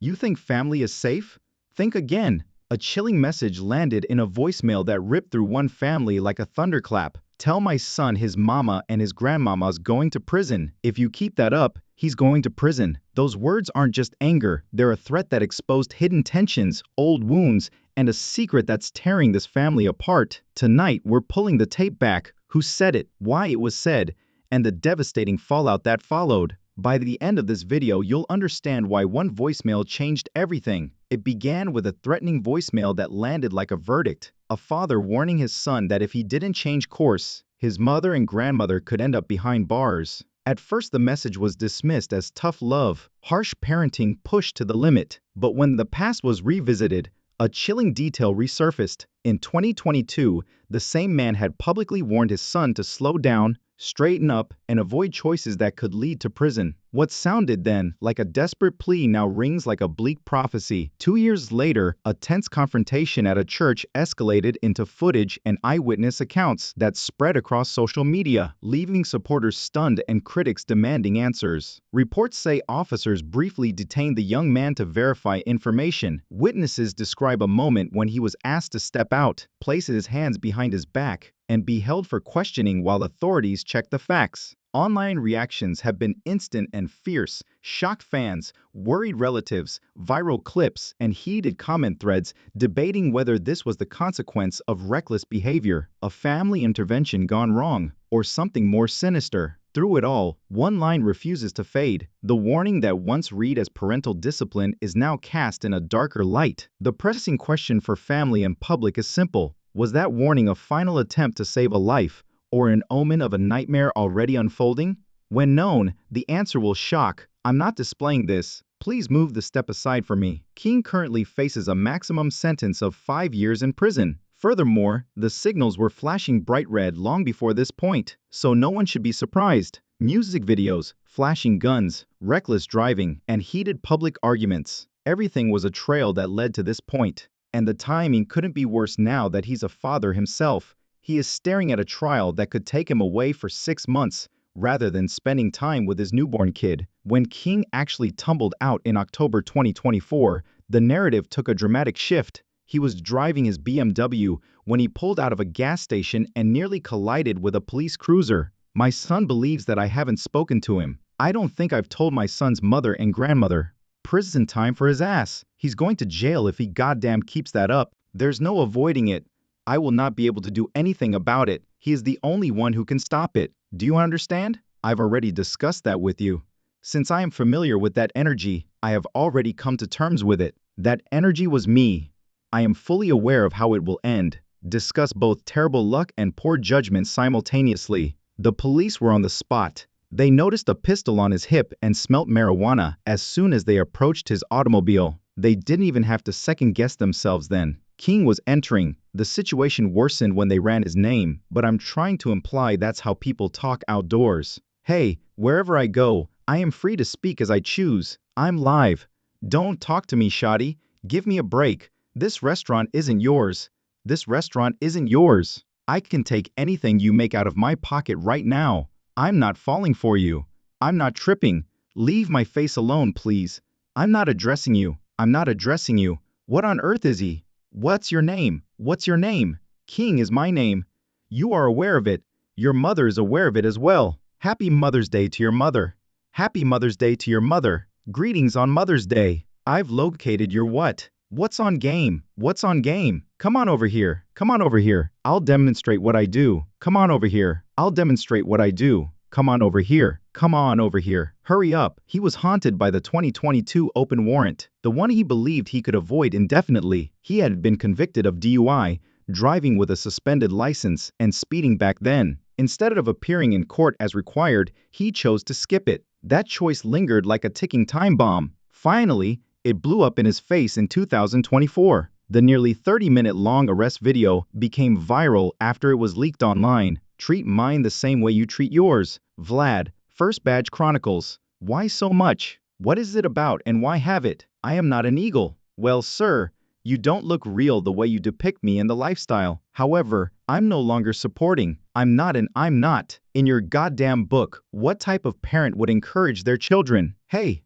You think family is safe? Think again. A chilling message landed in a voicemail that ripped through one family like a thunderclap. Tell my son his mama and his grandmama's going to prison. If you keep that up, he's going to prison. Those words aren't just anger, they're a threat that exposed hidden tensions, old wounds, and a secret that's tearing this family apart. Tonight, we're pulling the tape back. Who said it, why it was said, and the devastating fallout that followed. By the end of this video, you'll understand why one voicemail changed everything. It began with a threatening voicemail that landed like a verdict. A father warning his son that if he didn't change course, his mother and grandmother could end up behind bars. At first, the message was dismissed as tough love, harsh parenting pushed to the limit. But when the past was revisited, a chilling detail resurfaced. In 2022, the same man had publicly warned his son to slow down, straighten up, and avoid choices that could lead to prison. What sounded then like a desperate plea now rings like a bleak prophecy. 2 years later, a tense confrontation at a church escalated into footage and eyewitness accounts that spread across social media, leaving supporters stunned and critics demanding answers. Reports say officers briefly detained the young man to verify information. Witnesses describe a moment when he was asked to step out, place his hands behind his back, and be held for questioning while authorities check the facts. Online reactions have been instant and fierce. Shocked fans, worried relatives, viral clips, and heated comment threads debating whether this was the consequence of reckless behavior, a family intervention gone wrong, or something more sinister. Through it all, one line refuses to fade. The warning that once read as parental discipline is now cast in a darker light. The pressing question for family and public is simple. Was that warning a final attempt to save a life, or an omen of a nightmare already unfolding? When known, the answer will shock. I'm not displaying this. Please move the step aside for me. King currently faces a maximum sentence of 5 years in prison. Furthermore, the signals were flashing bright red long before this point, so no one should be surprised. Music videos, flashing guns, reckless driving, and heated public arguments. Everything was a trail that led to this point. And the timing couldn't be worse now that he's a father himself. He is staring at a trial that could take him away for 6 months, rather than spending time with his newborn kid. When King actually tumbled out in October 2024, the narrative took a dramatic shift. He was driving his BMW when he pulled out of a gas station and nearly collided with a police cruiser. My son believes that I haven't spoken to him. I don't think I've told my son's mother and grandmother. Prison time for his ass. He's going to jail if he goddamn keeps that up. There's no avoiding it. I will not be able to do anything about it. He is the only one who can stop it. Do you understand? I've already discussed that with you. Since I am familiar with that energy, I have already come to terms with it. That energy was me. I am fully aware of how it will end. Discuss both terrible luck and poor judgment simultaneously. The police were on the spot. They noticed a pistol on his hip and smelt marijuana as soon as they approached his automobile. They didn't even have to second-guess themselves then. King was entering. The situation worsened when they ran his name, but I'm trying to imply that's how people talk outdoors. Hey, wherever I go, I am free to speak as I choose. I'm live. Don't talk to me, shoddy. Give me a break. This restaurant isn't yours. This restaurant isn't yours. I can take anything you make out of my pocket right now. I'm not falling for you. I'm not tripping. Leave my face alone, please. I'm not addressing you. I'm not addressing you. What on earth is he? What's your name? What's your name? King is my name. You are aware of it. Your mother is aware of it as well. Happy Mother's Day to your mother. Happy Mother's Day to your mother. Greetings on Mother's Day. I've located your what? What's on game? What's on game? Come on over here. Come on over here. I'll demonstrate what I do. Come on over here. I'll demonstrate what I do. Come on over here. Come on over here. Hurry up. He was haunted by the 2022 open warrant, the one he believed he could avoid indefinitely. He had been convicted of DUI, driving with a suspended license, and speeding back then. Instead of appearing in court as required, he chose to skip it. That choice lingered like a ticking time bomb. Finally, it blew up in his face in 2024. The nearly 30-minute-long arrest video became viral after it was leaked online. Treat mine the same way you treat yours. Vlad, First Badge Chronicles. Why so much? What is it about and why have it? I am not an eagle. Well, sir, you don't look real the way you depict me in the lifestyle. However, I'm no longer supporting. I'm not in your goddamn book. What type of parent would encourage their children? Hey,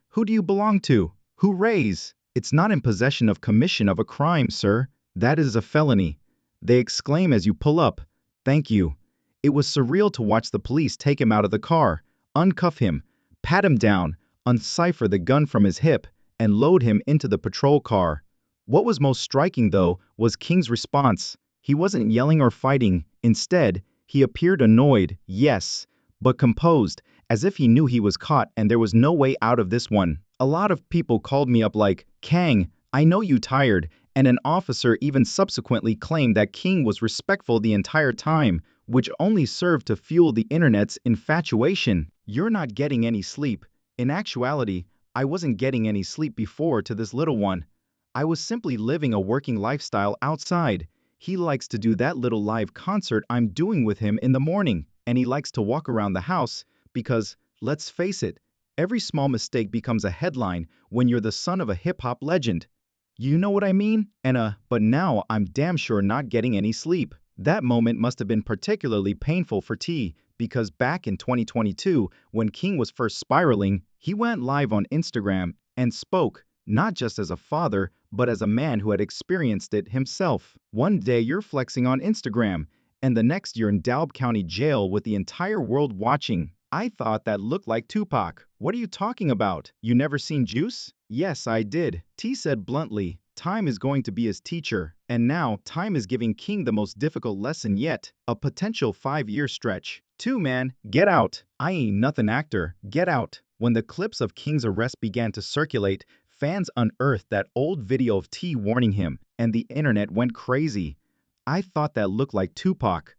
who do you belong to? Hoorays! It's not in possession of commission of a crime, sir. That is a felony. They exclaim as you pull up. Thank you. It was surreal to watch the police take him out of the car, uncuff him, pat him down, uncipher the gun from his hip, and load him into the patrol car. What was most striking, though, was King's response. He wasn't yelling or fighting. Instead, he appeared annoyed, yes, but composed, as if he knew he was caught and there was no way out of this one. A lot of people called me up like, Kang, I know you tired, and an officer even subsequently claimed that King was respectful the entire time, which only served to fuel the internet's infatuation. You're not getting any sleep. In actuality, I wasn't getting any sleep before to this little one. I was simply living a working lifestyle outside. He likes to do that little live concert I'm doing with him in the morning, and he likes to walk around the house because, let's face it, every small mistake becomes a headline when you're the son of a hip-hop legend. You know what I mean? But now I'm damn sure not getting any sleep. That moment must have been particularly painful for T, because back in 2022, when King was first spiraling, he went live on Instagram and spoke, not just as a father, but as a man who had experienced it himself. One day you're flexing on Instagram, and the next you're in Dalb County Jail with the entire world watching. I thought that looked like Tupac. What are you talking about? You never seen Juice? Yes, I did. T said bluntly. Time is going to be his teacher, and now time is giving King the most difficult lesson yet, a potential 5-year stretch. 2 man, get out. I ain't nothing actor, get out. When the clips of King's arrest began to circulate, fans unearthed that old video of T warning him, and the internet went crazy. I thought that looked like Tupac.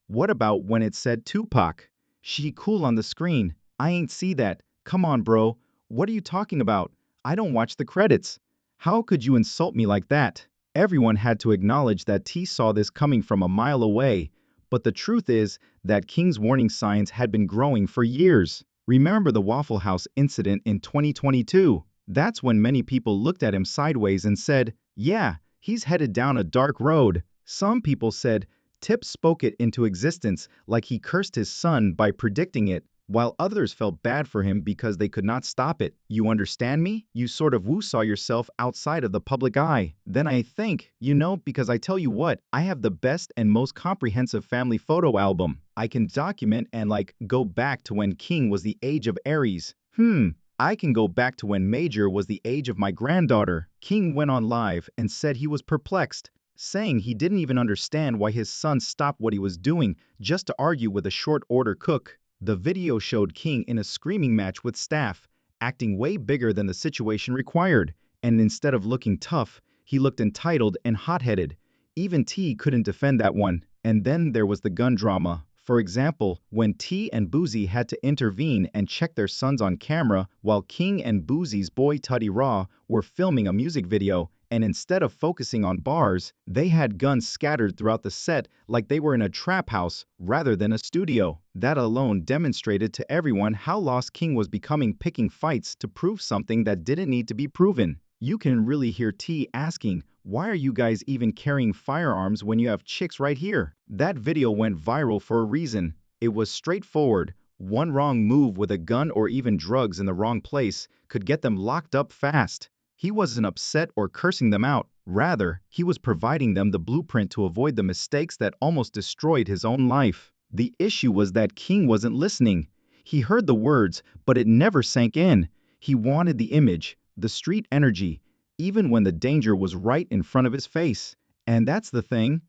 What about when it said Tupac? She cool on the screen. I ain't see that. Come on, bro. What are you talking about? I don't watch the credits. How could you insult me like that? Everyone had to acknowledge that T saw this coming from a mile away, but the truth is that King's warning signs had been growing for years. Remember the Waffle House incident in 2022? That's when many people looked at him sideways and said, yeah, he's headed down a dark road. Some people said, Tip spoke it into existence like he cursed his son by predicting it, while others felt bad for him because they could not stop it. You understand me? You sort of woo-saw yourself outside of the public eye. Then I think, because I tell you what, I have the best and most comprehensive family photo album. I can document and go back to when King was the age of Aries. I can go back to when Major was the age of my granddaughter. King went on live and said he was perplexed, saying he didn't even understand why his son stopped what he was doing just to argue with a short-order cook. The video showed King in a screaming match with staff, acting way bigger than the situation required, and instead of looking tough, he looked entitled and hot-headed. Even T couldn't defend that one. And then there was the gun drama. For example, when T and Boozy had to intervene and check their sons on camera while King and Boozy's boy Tuddy Raw were filming a music video, and instead of focusing on bars, they had guns scattered throughout the set like they were in a trap house rather than a studio. That alone demonstrated to everyone how lost King was becoming, picking fights to prove something that didn't need to be proven. You can really hear T asking, why are you guys even carrying firearms when you have chicks right here? That video went viral for a reason. It was straightforward. One wrong move with a gun or even drugs in the wrong place could get them locked up fast. He wasn't upset or cursing them out. Rather, he was providing them the blueprint to avoid the mistakes that almost destroyed his own life. The issue was that King wasn't listening. He heard the words, but it never sank in. He wanted the image, the street energy, even when the danger was right in front of his face. And that's the thing.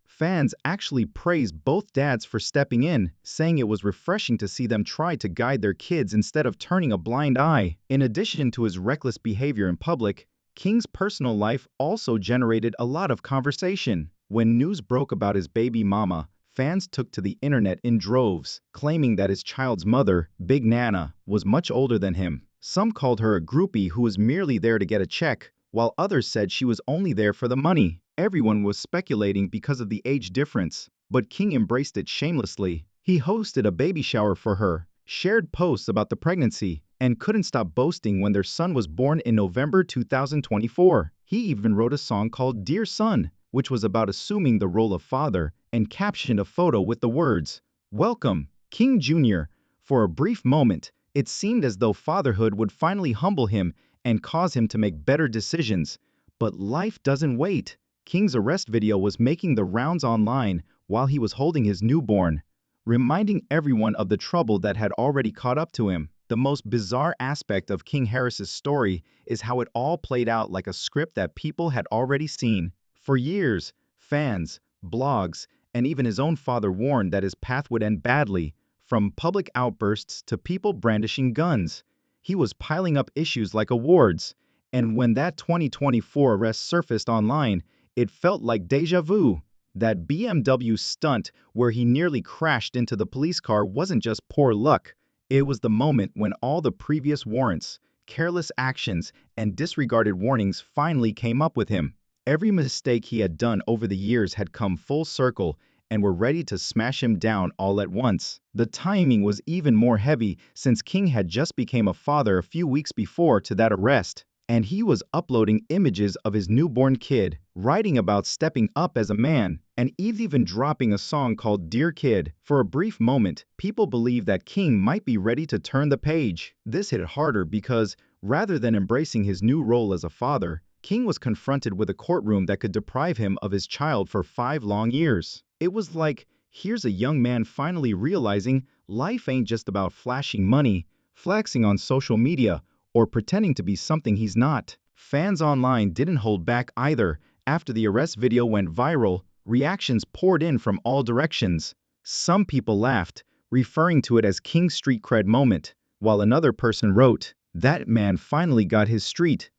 Fans actually praised both dads for stepping in, saying it was refreshing to see them try to guide their kids instead of turning a blind eye. In addition to his reckless behavior in public, King's personal life also generated a lot of conversation. When news broke about his baby mama, fans took to the internet in droves, claiming that his child's mother, Big Nana, was much older than him. Some called her a groupie who was merely there to get a check, while others said she was only there for the money. Everyone was speculating because of the age difference, but King embraced it shamelessly. He hosted a baby shower for her, shared posts about the pregnancy, and couldn't stop boasting when their son was born in November 2024. He even wrote a song called Dear Son, which was about assuming the role of father, and captioned a photo with the words, "Welcome, King Jr." For a brief moment, it seemed as though fatherhood would finally humble him and cause him to make better decisions. But life doesn't wait. King's arrest video was making the rounds online while he was holding his newborn, reminding everyone of the trouble that had already caught up to him. The most bizarre aspect of King Harris's story is how it all played out like a script that people had already seen. For years, fans, blogs, and even his own father warned that his path would end badly, from public outbursts to people brandishing guns. He was piling up issues like awards, and when that 2024 arrest surfaced online, it felt like deja vu. That BMW stunt where he nearly crashed into the police car wasn't just poor luck. It was the moment when all the previous warrants, careless actions, and disregarded warnings finally came up with him. Every mistake he had done over the years had come full circle and were ready to smash him down all at once. The timing was even more heavy since King had just become a father a few weeks before to that arrest, and he was uploading images of his newborn kid, writing about stepping up as a man, and even dropping a song called Dear Kid. For a brief moment, people believed that King might be ready to turn the page. This hit harder because, rather than embracing his new role as a father, King was confronted with a courtroom that could deprive him of his child for 5 long years. It was like, here's a young man finally realizing life ain't just about flashing money, flexing on social media, or pretending to be something he's not. Fans online didn't hold back either. After the arrest video went viral, reactions poured in from all directions. Some people laughed, referring to it as King's street cred moment, while another person wrote, "That man finally got his street."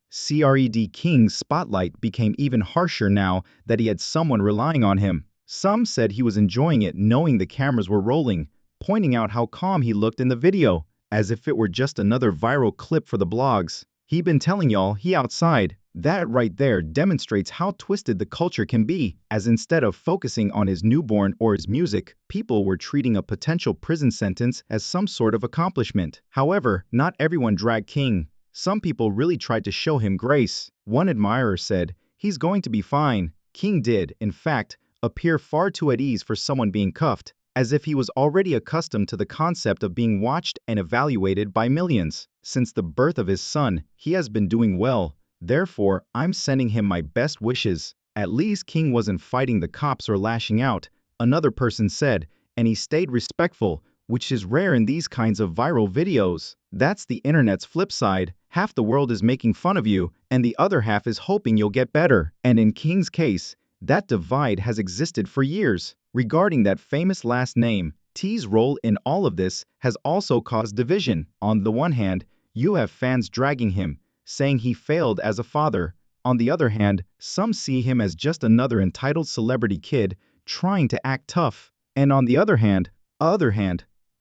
King's spotlight became even harsher now that he had someone relying on him. Some said he was enjoying it knowing the cameras were rolling, pointing out how calm he looked in the video, as if it were just another viral clip for the blogs. "He been telling y'all he outside." That right there demonstrates how twisted the culture can be, as instead of focusing on his newborn or his music, people were treating a potential prison sentence as some sort of accomplishment. However, not everyone dragged King. Some people really tried to show him grace. One admirer said, "He's going to be fine." King did, in fact, appear far too at ease for someone being cuffed, as if he was already accustomed to the concept of being watched and evaluated by millions. Since the birth of his son, he has been doing well. Therefore, I'm sending him my best wishes. At least King wasn't fighting the cops or lashing out, another person said, and he stayed respectful, which is rare in these kinds of viral videos. That's the internet's flip side. Half the world is making fun of you, and the other half is hoping you'll get better. And in King's case, that divide has existed for years. Regarding that famous last name, T's role in all of this has also caused division. On the one hand, you have fans dragging him, saying he failed as a father. On the other hand, some see him as just another entitled celebrity kid trying to act tough. And on the other hand,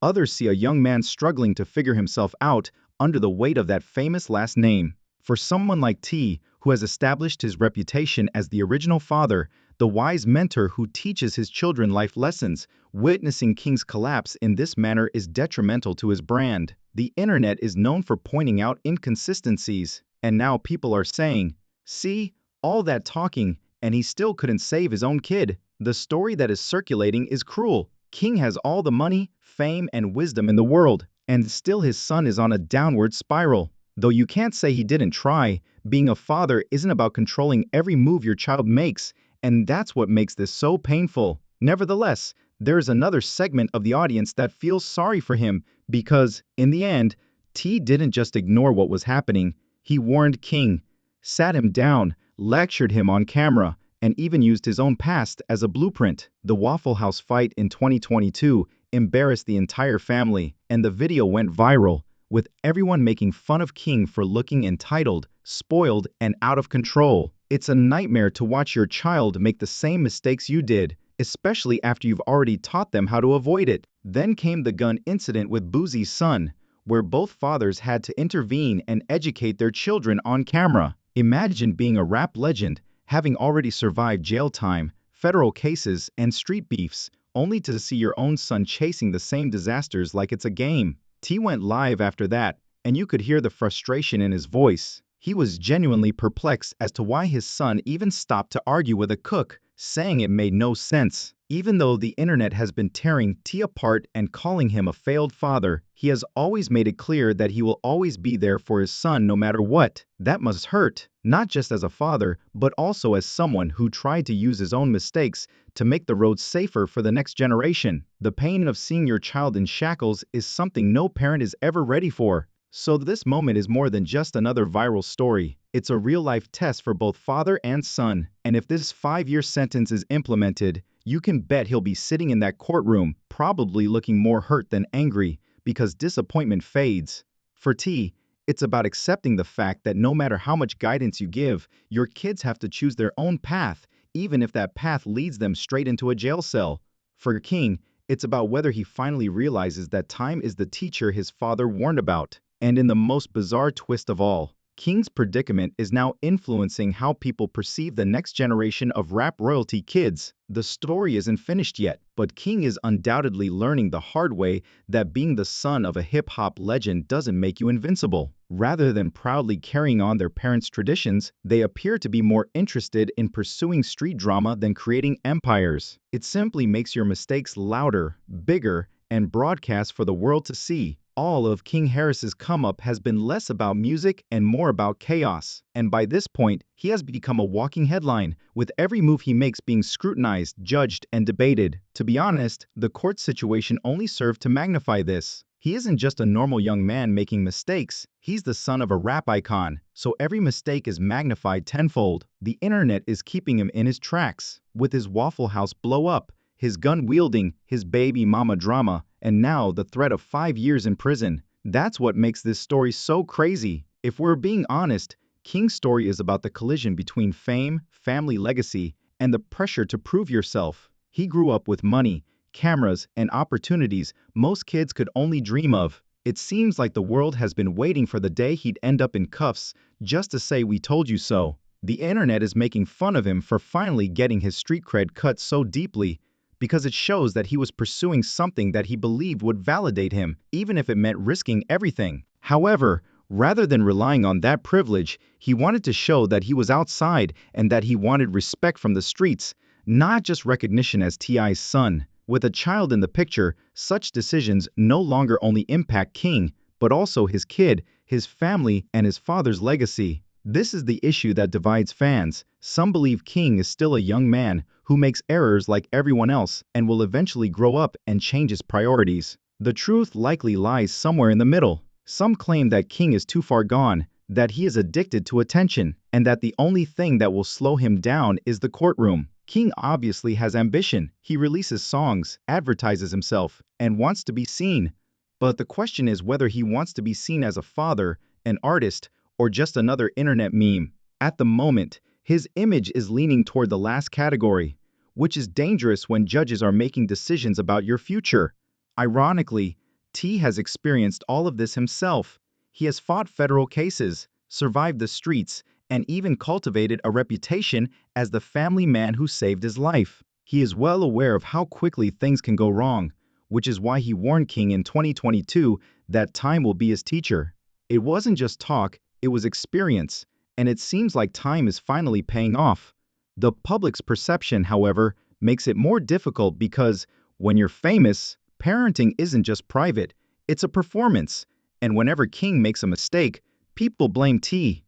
others see a young man struggling to figure himself out under the weight of that famous last name. For someone like T, who has established his reputation as the original father, the wise mentor who teaches his children life lessons, witnessing King's collapse in this manner is detrimental to his brand. The internet is known for pointing out inconsistencies, and now people are saying, "See, all that talking, and he still couldn't save his own kid." The story that is circulating is cruel. King has all the money, fame, and wisdom in the world, and still his son is on a downward spiral. Though you can't say he didn't try, being a father isn't about controlling every move your child makes, and that's what makes this so painful. Nevertheless, there is another segment of the audience that feels sorry for him because, in the end, T didn't just ignore what was happening. He warned King, sat him down, lectured him on camera, and even used his own past as a blueprint. The Waffle House fight in 2022 embarrassed the entire family, and the video went viral, with everyone making fun of King for looking entitled, spoiled, and out of control. It's a nightmare to watch your child make the same mistakes you did, especially after you've already taught them how to avoid it. Then came the gun incident with Boozie's son, where both fathers had to intervene and educate their children on camera. Imagine being a rap legend, having already survived jail time, federal cases, and street beefs, only to see your own son chasing the same disasters like it's a game. T went live after that, and you could hear the frustration in his voice. He was genuinely perplexed as to why his son even stopped to argue with a cook, saying it made no sense. Even though the internet has been tearing T apart and calling him a failed father, he has always made it clear that he will always be there for his son no matter what. That must hurt, not just as a father, but also as someone who tried to use his own mistakes to make the road safer for the next generation. The pain of seeing your child in shackles is something no parent is ever ready for. So this moment is more than just another viral story. It's a real-life test for both father and son. And if this 5-year sentence is implemented, you can bet he'll be sitting in that courtroom, probably looking more hurt than angry, because disappointment fades. For T, it's about accepting the fact that no matter how much guidance you give, your kids have to choose their own path, even if that path leads them straight into a jail cell. For King, it's about whether he finally realizes that time is the teacher his father warned about. And in the most bizarre twist of all, King's predicament is now influencing how people perceive the next generation of rap royalty kids. The story isn't finished yet, but King is undoubtedly learning the hard way that being the son of a hip-hop legend doesn't make you invincible. Rather than proudly carrying on their parents' traditions, they appear to be more interested in pursuing street drama than creating empires. It simply makes your mistakes louder, bigger, and broadcast for the world to see. All of King Harris's come-up has been less about music and more about chaos. And by this point, he has become a walking headline, with every move he makes being scrutinized, judged, and debated. To be honest, the court situation only served to magnify this. He isn't just a normal young man making mistakes, he's the son of a rap icon, so every mistake is magnified tenfold. The internet is keeping him in his tracks, with his Waffle House blow up, his gun wielding, his baby mama drama, and now the threat of 5 years in prison. That's what makes this story so crazy. If we're being honest, King's story is about the collision between fame, family legacy, and the pressure to prove yourself. He grew up with money, cameras, and opportunities most kids could only dream of. It seems like the world has been waiting for the day he'd end up in cuffs just to say we told you so. The internet is making fun of him for finally getting his street cred cut so deeply, because it shows that he was pursuing something that he believed would validate him, even if it meant risking everything. However, rather than relying on that privilege, he wanted to show that he was outside and that he wanted respect from the streets, not just recognition as T.I.'s son. With a child in the picture, such decisions no longer only impact King, but also his kid, his family, and his father's legacy. This is the issue that divides fans. Some believe King is still a young man who makes errors like everyone else and will eventually grow up and change his priorities. The truth likely lies somewhere in the middle. Some claim that King is too far gone, that he is addicted to attention, and that the only thing that will slow him down is the courtroom. King obviously has ambition. He releases songs, advertises himself, and wants to be seen. But the question is whether he wants to be seen as a father, an artist, or just another internet meme. At the moment, his image is leaning toward the last category, which is dangerous when judges are making decisions about your future. Ironically, T has experienced all of this himself. He has fought federal cases, survived the streets, and even cultivated a reputation as the family man who saved his life. He is well aware of how quickly things can go wrong, which is why he warned King in 2022 that time will be his teacher. It wasn't just talk, it was experience, and it seems like time is finally paying off. The public's perception, however, makes it more difficult because, when you're famous, parenting isn't just private, it's a performance, and whenever King makes a mistake, people blame T.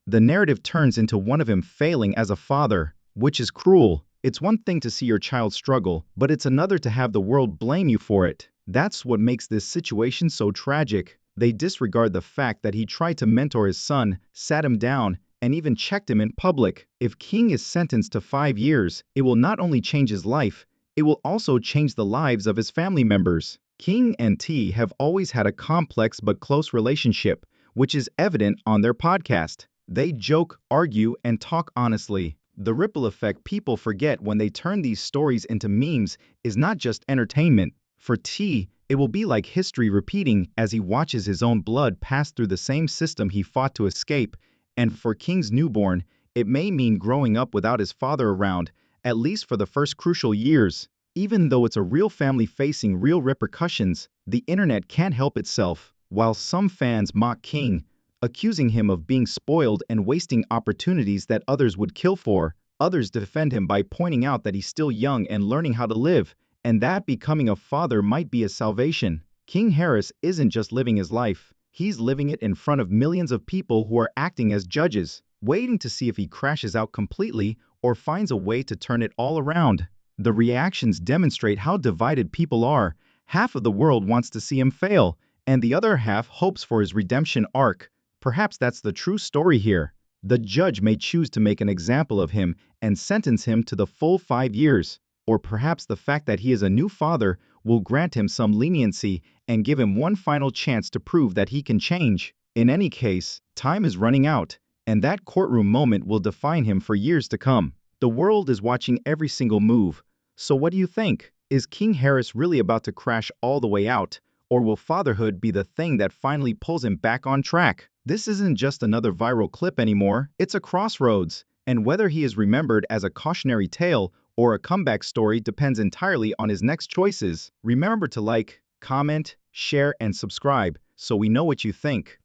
The narrative turns into one of him failing as a father, which is cruel. It's one thing to see your child struggle, but it's another to have the world blame you for it. That's what makes this situation so tragic. They disregard the fact that he tried to mentor his son, sat him down, and even checked him in public. If King is sentenced to 5 years, it will not only change his life, it will also change the lives of his family members. King and T have always had a complex but close relationship, which is evident on their podcast. They joke, argue, and talk honestly. The ripple effect people forget when they turn these stories into memes is not just entertainment. For T, it will be like history repeating as he watches his own blood pass through the same system he fought to escape. And for King's newborn, it may mean growing up without his father around, at least for the first crucial years. Even though it's a real family facing real repercussions, the internet can't help itself. While some fans mock King, accusing him of being spoiled and wasting opportunities that others would kill for, Others defend him by pointing out that he's still young and learning how to live, and that becoming a father might be his salvation. King Harris isn't just living his life, he's living it in front of millions of people who are acting as judges, waiting to see if he crashes out completely or finds a way to turn it all around. The reactions demonstrate how divided people are. Half of the world wants to see him fail, and the other half hopes for his redemption arc. Perhaps that's the true story here. The judge may choose to make an example of him and sentence him to the full 5 years. Or perhaps the fact that he is a new father will grant him some leniency and give him one final chance to prove that he can change. In any case, time is running out, and that courtroom moment will define him for years to come. The world is watching every single move. So what do you think? Is King Harris really about to crash all the way out? Or will fatherhood be the thing that finally pulls him back on track? This isn't just another viral clip anymore, it's a crossroads. And whether he is remembered as a cautionary tale or a comeback story depends entirely on his next choices. Remember to like, comment, share, and subscribe so we know what you think.